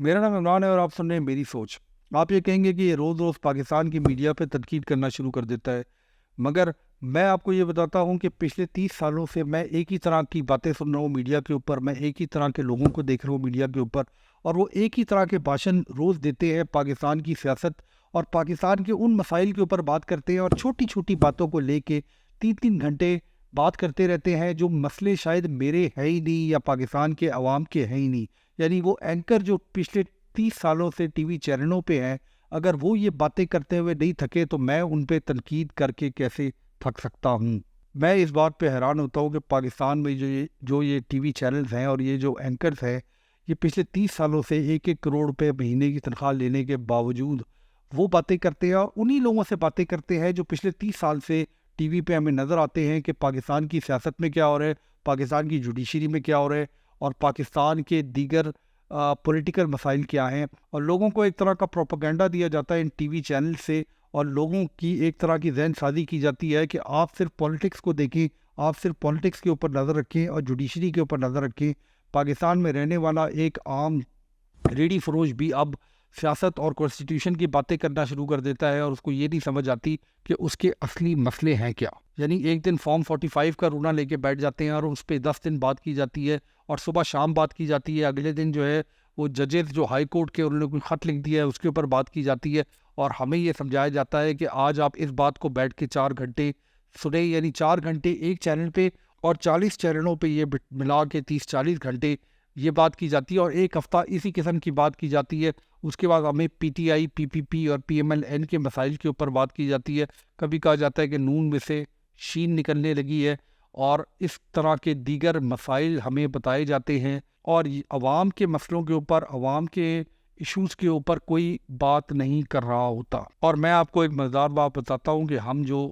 मेरा नाम इमरान है और आप सुन रहे हैं मेरी सोच। आप ये कहेंगे कि ये रोज़ रोज़ पाकिस्तान की मीडिया पे तनकीद करना शुरू कर देता है, मगर मैं आपको ये बताता हूँ कि पिछले 30 सालों से मैं एक ही तरह की बातें सुन रहा हूँ मीडिया के ऊपर, मैं एक ही तरह के लोगों को देख रहा हूँ मीडिया के ऊपर, और वो एक ही तरह के भाषण रोज़ देते हैं पाकिस्तान की सियासत और पाकिस्तान के उन मसाइल के ऊपर बात करते हैं, और छोटी छोटी बातों को लेके 3-3 घंटे बात करते रहते हैं, जो मसले शायद मेरे हैं ही नहीं या पाकिस्तान के अवाम के हैं ही नहीं। यानी वो एंकर जो पिछले 30 सालों से टीवी चैनलों पे हैं, अगर वो ये बातें करते हुए नहीं थके तो मैं उन पे तनकीद करके कैसे थक सकता हूँ। मैं इस बात पे हैरान होता हूँ कि पाकिस्तान में जो ये टीवी चैनल्स हैं और ये जो एंकर्स हैं, ये पिछले 30 सालों से 1-1 करोड़ रुपए महीने की तनख्वाह लेने के बावजूद वो बातें करते हैं, और उन्हीं लोगों से बातें करते हैं जो पिछले 30 साल से टीवी पे हमें नज़र आते हैं कि पाकिस्तान की सियासत में क्या हो रहा है, पाकिस्तान की जुडिशरी में क्या हो रहा है, और पाकिस्तान के दीगर पॉलिटिकल मसाइल क्या हैं। और लोगों को एक तरह का प्रोपेगेंडा दिया जाता है इन टीवी चैनल से, और लोगों की एक तरह की जहन साजी की जाती है कि आप सिर्फ पॉलिटिक्स को देखें, आप सिर्फ पॉलिटिक्स के ऊपर नज़र रखें और जुडिशरी के ऊपर नज़र रखें। पाकिस्तान में रहने वाला एक आम रेडी फरोश भी अब सियासत और कॉन्स्टिट्यूशन की बातें करना शुरू कर देता है, और उसको ये नहीं समझ आती कि उसके असली मसले हैं क्या। यानी एक दिन फॉर्म 45 का रूना लेके बैठ जाते हैं और उस पर 10 दिन बात की जाती है, और सुबह शाम बात की जाती है। अगले दिन जो है वो जजेस जो हाई कोर्ट के उन्होंने कोई ख़त लिख दिया है उसके ऊपर बात की जाती है, और हमें ये समझाया जाता है कि आज आप इस बात को बैठ के 4 घंटे सुने। यानी 4 घंटे एक चैनल पे और 40 चैनलों पे ये मिला के 30-40 घंटे ये बात की जाती है, और एक हफ़्ता इसी किस्म की बात की जाती है। उसके बाद हमें पीटीआई, पीपीपी और पीएमएलएन के मसाइल के ऊपर बात की जाती है। कभी कहा जाता है कि नून में से शीन निकलने लगी है, और इस तरह के दीगर मसाइल हमें बताए जाते हैं, और अवाम के मसलों के ऊपर, अवाम के इश्यूज़ के ऊपर कोई बात नहीं कर रहा होता। और मैं आपको एक मज़ेदार बात बताता हूँ कि हम जो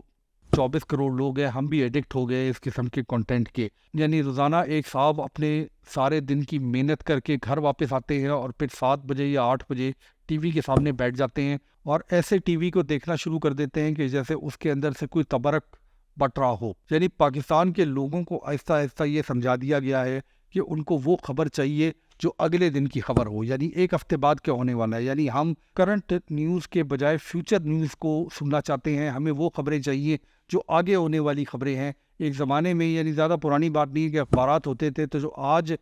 24 करोड़ लोग हैं, हम भी एडिक्ट हो गए इस किस्म के कंटेंट के। यानी रोज़ाना एक साहब अपने सारे दिन की मेहनत करके घर वापस आते हैं और फिर 7 बजे या 8 बजे टीवी के सामने बैठ जाते हैं, और ऐसे टीवी को देखना शुरू कर देते हैं कि जैसे उसके अंदर से कोई तबरक बट रहा हो। यानी पाकिस्तान के लोगों को आहिस्ता आहिस्ता ये समझा दिया गया है कि उनको वो खबर चाहिए जो अगले दिन की खबर हो, यानी एक हफ्ते बाद क्या होने वाला है। यानी हम करंट न्यूज़ के बजाय फ्यूचर न्यूज़ को सुनना चाहते हैं, हमें वो खबरें चाहिए जो आगे होने वाली खबरें हैं। एक ज़माने में, यानी ज़्यादा पुरानी बात नहीं है, कि अखबारात होते थे तो जो आज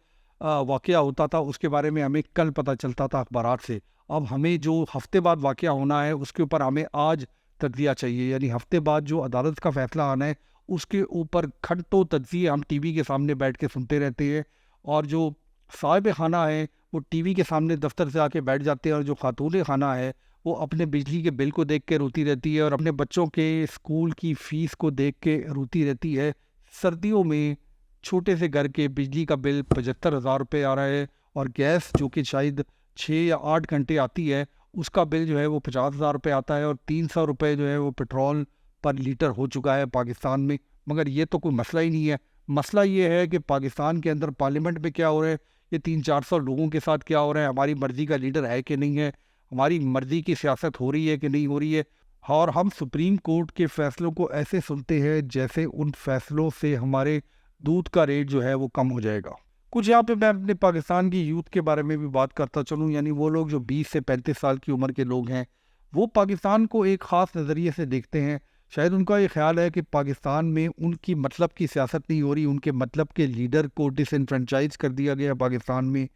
वाक़या होता था उसके बारे में हमें कल पता चलता था अखबारात से। अब हमें जो हफ्ते बाद वाक़या होना है उसके ऊपर हमें आज तज्ज़िया चाहिए। यानी हफ्ते बाद जो अदालत का फ़ैसला आना है उसके ऊपर घंटों तज्ज़िये हम टीवी के सामने बैठ के सुनते रहते हैं, और जो साहिब खाना है वो टीवी के सामने दफ्तर से आके बैठ जाते हैं, और जो खातून खाना है वो अपने बिजली के बिल को देख के रोती रहती है, और अपने बच्चों के स्कूल की फ़ीस को देख के रोती रहती है। सर्दियों में छोटे से घर के बिजली का बिल 75,000 रुपये आ रहा है, और गैस जो कि शायद 6 या 8 घंटे आती है उसका बिल जो है वो 50,000 रुपये आता है, और 300 रुपये जो है वो पेट्रोल पर लीटर हो चुका है पाकिस्तान में। मगर ये तो कोई मसला ही नहीं है। मसला ये है कि पाकिस्तान के अंदर पार्लियामेंट में क्या हो रहा है, ये 300-400 लोगों के साथ क्या हो रहा है, हमारी मर्ज़ी का लीडर है कि नहीं है, हमारी मर्ज़ी की सियासत हो रही है कि नहीं हो रही है। और हम सुप्रीम कोर्ट के फ़ैसलों को ऐसे सुनते हैं जैसे उन फ़ैसलों से हमारे दूध का रेट जो है वो कम हो जाएगा। कुछ यहाँ पे मैं अपने पाकिस्तान की यूथ के बारे में भी बात करता चलूँ। यानी वो लोग जो 20 से 35 साल की उम्र के लोग हैं, वो पाकिस्तान को एक ख़ास नज़रिए से देखते हैं। शायद उनका ये ख्याल है कि पाकिस्तान में उनकी मतलब की सियासत नहीं हो रही, उनके मतलब के लीडर को डिसएनफ्रेंचाइज कर दिया गया पाकिस्तान में,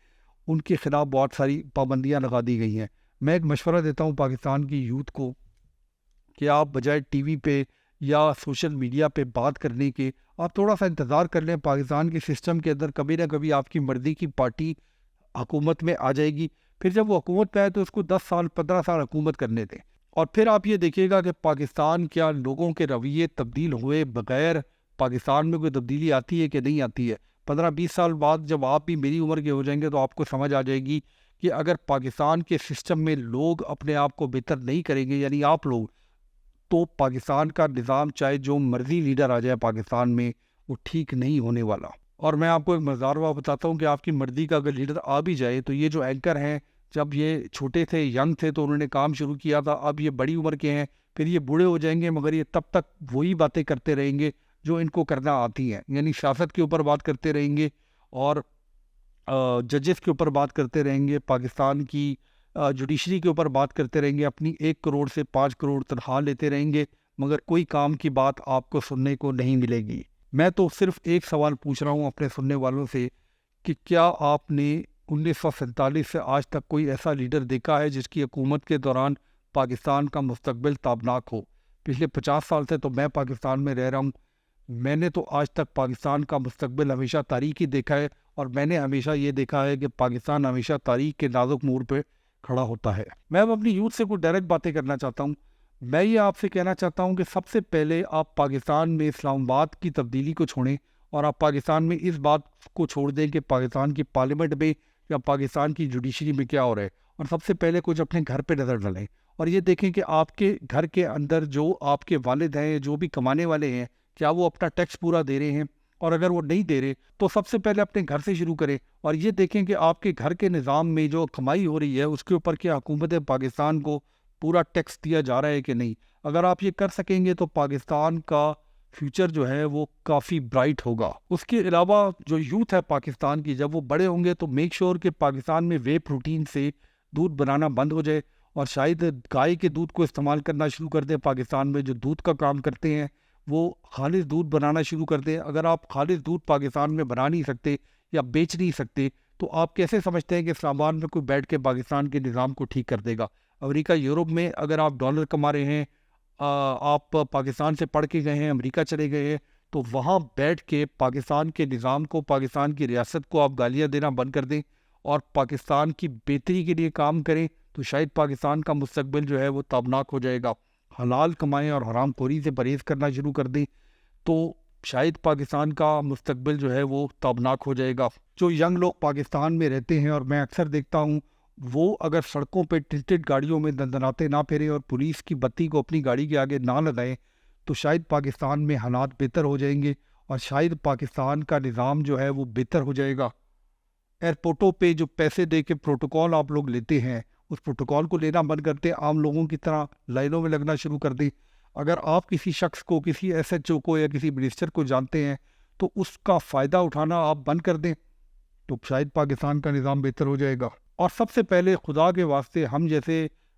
उनके ख़िलाफ़ बहुत सारी पाबंदियाँ लगा दी गई हैं। मैं एक मशवरा देता हूँ पाकिस्तान की यूथ को कि आप बजाय टीवी पे या सोशल मीडिया पे बात करने के, आप थोड़ा सा इंतज़ार कर लें। पाकिस्तान के सिस्टम के अंदर कभी ना कभी आपकी मर्ज़ी की पार्टी हुकूमत में आ जाएगी। फिर जब वो हुकूमत पे आए तो उसको 10 साल 15 साल हुकूमत करने दें, और फिर आप ये देखिएगा कि पाकिस्तान क्या लोगों के रवैये तब्दील हुए बगैर पाकिस्तान में कोई तब्दीली आती है कि नहीं आती है। 15-20 साल बाद जब आप भी मेरी उम्र के हो जाएंगे तो आपको समझ आ जाएगी कि अगर पाकिस्तान के सिस्टम में लोग अपने आप को बेहतर नहीं करेंगे, यानी आप लोग, तो पाकिस्तान का निज़ाम चाहे जो मर्ज़ी लीडर आ जाए पाकिस्तान में, वो ठीक नहीं होने वाला। और मैं आपको एक मज़ेदार बात बताता हूँ कि आपकी मर्ज़ी का अगर लीडर आ भी जाए तो ये जो एंकर हैं, जब ये छोटे थे, यंग थे, तो उन्होंने काम शुरू किया था, अब ये बड़ी उम्र के हैं, फिर ये बूढ़े हो जाएंगे, मगर ये तब तक वही बातें करते रहेंगे जो इनको करना आती हैं। यानी सियासत के ऊपर बात करते रहेंगे, और जजेस के ऊपर बात करते रहेंगे, पाकिस्तान की जुडिशरी के ऊपर बात करते रहेंगे, अपनी 1 करोड़ से 5 करोड़ तनख्वाह लेते रहेंगे, मगर कोई काम की बात आपको सुनने को नहीं मिलेगी। मैं तो सिर्फ एक सवाल पूछ रहा हूँ अपने सुनने वालों से कि क्या आपने 1947 से आज तक कोई ऐसा लीडर देखा है जिसकी हुकूमत के दौरान पाकिस्तान का मुस्तकबिल ताबनाक हो? पिछले 50 साल से तो मैं पाकिस्तान में रह रहा हूँ, मैंने तो आज तक पाकिस्तान का मुस्तकबिल हमेशा तारीख ही देखा है, और मैंने हमेशा ये देखा है कि पाकिस्तान हमेशा तारीख के नाजुक मोड़ पे खड़ा होता है। मैं अब अपनी यूथ से कुछ डायरेक्ट बातें करना चाहता हूँ। मैं ये आपसे कहना चाहता हूँ कि सबसे पहले आप पाकिस्तान में इस्लामाबाद की तब्दीली को छोड़ें, और आप पाकिस्तान में इस बात को छोड़ दें कि पाकिस्तान की पार्लियामेंट में या पाकिस्तान की जुडिशरी में क्या हो रहा है, और सबसे पहले कुछ अपने घर पे नज़र डालें और ये देखें कि आपके घर के अंदर जो आपके वालिद हैं, जो भी कमाने वाले हैं, क्या वो अपना टैक्स पूरा दे रहे हैं, और अगर वो नहीं दे रहे तो सबसे पहले अपने घर से शुरू करें और ये देखें कि आपके घर के निज़ाम में जो कमाई हो रही है उसके ऊपर क्या हुकूमत पाकिस्तान को पूरा टैक्स दिया जा रहा है कि नहीं। अगर आप ये कर सकेंगे तो पाकिस्तान का फ्यूचर जो है वो काफ़ी ब्राइट होगा। उसके अलावा जो यूथ है पाकिस्तान की, जब वो बड़े होंगे तो मेक श्योर कि पाकिस्तान में वे प्रोटीन से दूध बनाना बंद हो जाए और शायद गाय के दूध को इस्तेमाल करना शुरू कर दें। पाकिस्तान में जो दूध का काम करते हैं वो खालिस दूध बनाना शुरू कर दें। अगर आप खालिस दूध पाकिस्तान में बना नहीं सकते या बेच नहीं सकते तो आप कैसे समझते हैं कि इस्लामाबाद में कोई बैठ के पाकिस्तान के निज़ाम को ठीक कर देगा? अमेरिका, यूरोप में अगर आप डॉलर कमा रहे हैं, आप पाकिस्तान से पढ़ के गए हैं, अमेरिका चले गए हैं, तो वहाँ बैठ के पाकिस्तान के निज़ाम को, पाकिस्तान की रियासत को आप गालियाँ देना बंद कर दें और पाकिस्तान की बेहतरी के लिए काम करें, तो शायद पाकिस्तान का मुस्तकबिल जो है वो ताबनाक हो जाएगा। हलाल कमाएं और हराम खोरी से परहेज़ करना शुरू कर दें तो शायद पाकिस्तान का मुस्तकबिल जो है वो ताबनाक हो जाएगा। जो यंग लोग पाकिस्तान में रहते हैं, और मैं अक्सर देखता हूँ, वो अगर सड़कों पे टिल्टेड गाड़ियों में दंदनाते ना फिरें और पुलिस की बत्ती को अपनी गाड़ी के आगे ना लगाएं तो शायद पाकिस्तान में हालात बेहतर हो जाएंगे और शायद पाकिस्तान का निज़ाम जो है वो बेहतर हो जाएगा। एयरपोर्टों पे जो पैसे दे के प्रोटोकॉल आप लोग लेते हैं, उस प्रोटोकॉल को लेना बंद करते, आम लोगों की तरह लाइनों में लगना शुरू कर दें। अगर आप किसी शख्स को, किसी SHO को या किसी मिनिस्टर को जानते हैं तो उसका फ़ायदा उठाना आप बंद कर दें तो शायद पाकिस्तान का निज़ाम बेहतर हो जाएगा। और सबसे पहले खुदा के वास्ते हम जैसे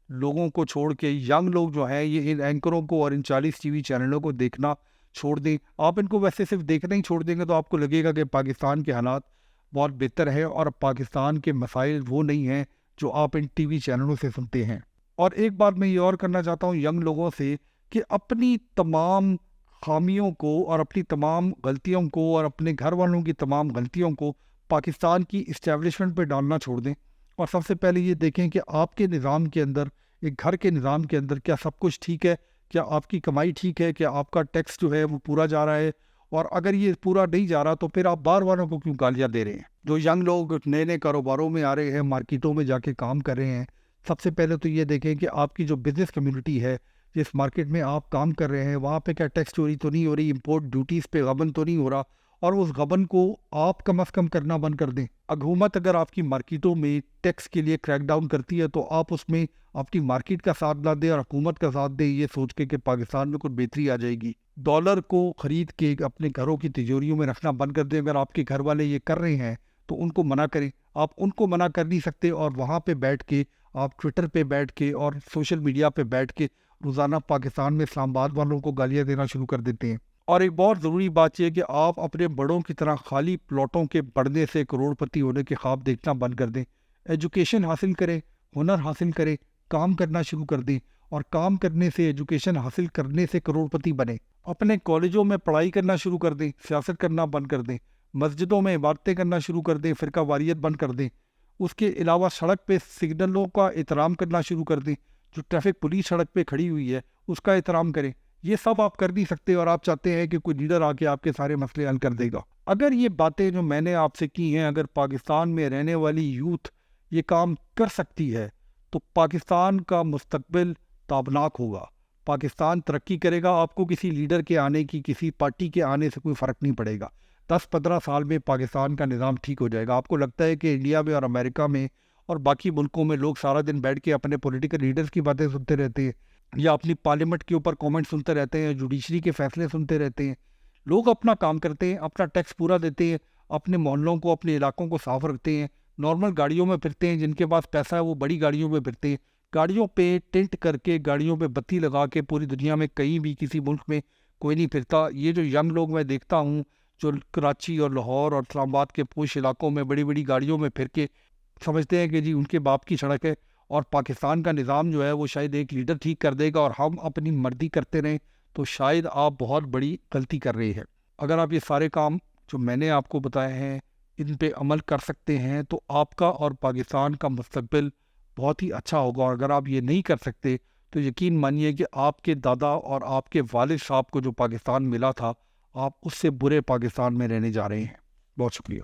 लोगों को छोड़ के यंग लोग जो हैं ये इन एंकरों को और इन 40 TV चैनलों को देखना छोड़ दें। आप इनको वैसे सिर्फ देखना ही छोड़ देंगे तो आपको लगेगा कि पाकिस्तान के हालात बहुत बेहतर है और पाकिस्तान के मसाइल वो नहीं हैं जो आप इन TV चैनलों से सुनते हैं। और एक बात मैं ये और करना चाहता हूँ यंग लोगों से कि अपनी तमाम खामियों को और अपनी तमाम गलतियों को और अपने घर वालों की तमाम गलतियों को पाकिस्तान की इस्टेब्लिशमेंट पे डालना छोड़ दें और सबसे पहले ये देखें कि आपके निज़ाम के अंदर, एक घर के निज़ाम के अंदर क्या सब कुछ ठीक है, क्या आपकी कमाई ठीक है, क्या आपका टैक्स जो है वो पूरा जा रहा है, और अगर ये पूरा नहीं जा रहा तो फिर आप बाहर वालों को क्यों गालियाँ दे रहे हैं। जो यंग लोग नए नए कारोबारों में आ रहे हैं, मार्केटों में जाके काम कर रहे हैं, सबसे पहले तो ये देखें कि आपकी जो बिज़नेस कम्युनिटी है, जिस मार्केट में आप काम कर रहे हैं, वहाँ पे क्या टैक्स चोरी तो नहीं हो रही, इंपोर्ट ड्यूटीज़ पे गबन तो नहीं हो रहा, और उस गबन को आप कम अज़ कम करना बंद कर दें। हुकूमत अगर आपकी मार्केटों में टैक्स के लिए क्रैकडाउन करती है तो आप उसमें अपनी मार्केट का साथ ना दें और हुकूमत का साथ दें ये सोच के कि पाकिस्तान में कुछ बेहतरी आ जाएगी। डॉलर को ख़रीद के अपने घरों की तिजोरियों में रखना बंद कर दें। अगर आपके घर वाले ये कर रहे हैं तो उनको मना करें। आप उनको मना कर नहीं सकते और वहाँ पे बैठ के आप ट्विटर पे बैठ के और सोशल मीडिया पे बैठ के रोज़ाना पाकिस्तान में इस्लामाबाद वालों को गालियाँ देना शुरू कर देते हैं। और एक बहुत ज़रूरी बात यह है कि आप अपने बड़ों की तरह खाली प्लॉटों के बढ़ने से करोड़पति होने के ख्वाब देखना बंद कर दें। एजुकेशन हासिल करें, हुनर हासिल करें, काम करना शुरू कर दें और काम करने से, एजुकेशन हासिल करने से करोड़पति बने। अपने कॉलेजों में पढ़ाई करना शुरू कर दें, सियासत करना बंद कर दें, मस्जिदों में इबादतें करना शुरू कर दें, फ़िरका वारियत बंद कर दें। उसके अलावा सड़क पे सिग्नलों का एहतराम करना शुरू कर दें। जो ट्रैफिक पुलिस सड़क पे खड़ी हुई है उसका एहतराम करें। ये सब आप कर नहीं सकते और आप चाहते हैं कि कोई लीडर आके आपके सारे मसले हल कर देगा। अगर ये बातें जो मैंने आपसे की हैं, अगर पाकिस्तान में रहने वाली यूथ ये काम कर सकती है तो पाकिस्तान का मुस्तकबिल ताबनाक होगा, पाकिस्तान तरक्की करेगा। आपको किसी लीडर के आने की, किसी पार्टी के आने से कोई फ़र्क नहीं पड़ेगा। 10-15 साल में पाकिस्तान का निज़ाम ठीक हो जाएगा। आपको लगता है कि इंडिया में और अमेरिका में और बाकी मुल्कों में लोग सारा दिन बैठ के अपने पॉलिटिकल लीडर्स की बातें सुनते रहते हैं या अपनी पार्लियामेंट के ऊपर कमेंट सुनते रहते हैं, जुडिशरी के फैसले सुनते रहते हैं। लोग अपना काम करते हैं, अपना टैक्स पूरा देते हैं, اپنے محلوں کو اپنے علاقوں کو صاف رکھتے ہیں، نارمل گاڑیوں میں پھرتے ہیں، جن کے پاس پیسہ ہے وہ بڑی گاڑیوں میں پھرتے ہیں، گاڑیوں پہ ٹینٹ کر کے گاڑیوں پہ بتی لگا کے پوری دنیا میں کہیں بھی کسی ملک میں کوئی نہیں پھرتا۔ یہ جو ینگ لوگ میں دیکھتا ہوں جو کراچی اور لاہور اور اسلام آباد کے پوش علاقوں میں بڑی بڑی گاڑیوں میں پھر کے سمجھتے ہیں کہ جی ان کے باپ کی سڑک ہے اور پاکستان کا نظام جو ہے وہ شاید ایک لیڈر ٹھیک کر دے گا اور ہم اپنی مرضی کرتے رہیں، تو شاید آپ بہت بڑی غلطی کر رہے ہیں۔ اگر آپ یہ سارے کام جو میں نے آپ کو بتائے ہیں ان پہ عمل کر سکتے ہیں تو آپ کا اور پاکستان کا مستقبل بہت ہی اچھا ہوگا، اور اگر آپ یہ نہیں کر سکتے تو یقین مانیے کہ آپ کے دادا اور آپ کے والد صاحب کو جو پاکستان ملا تھا، آپ اس سے برے پاکستان میں رہنے جا رہے ہیں۔ بہت شکریہ۔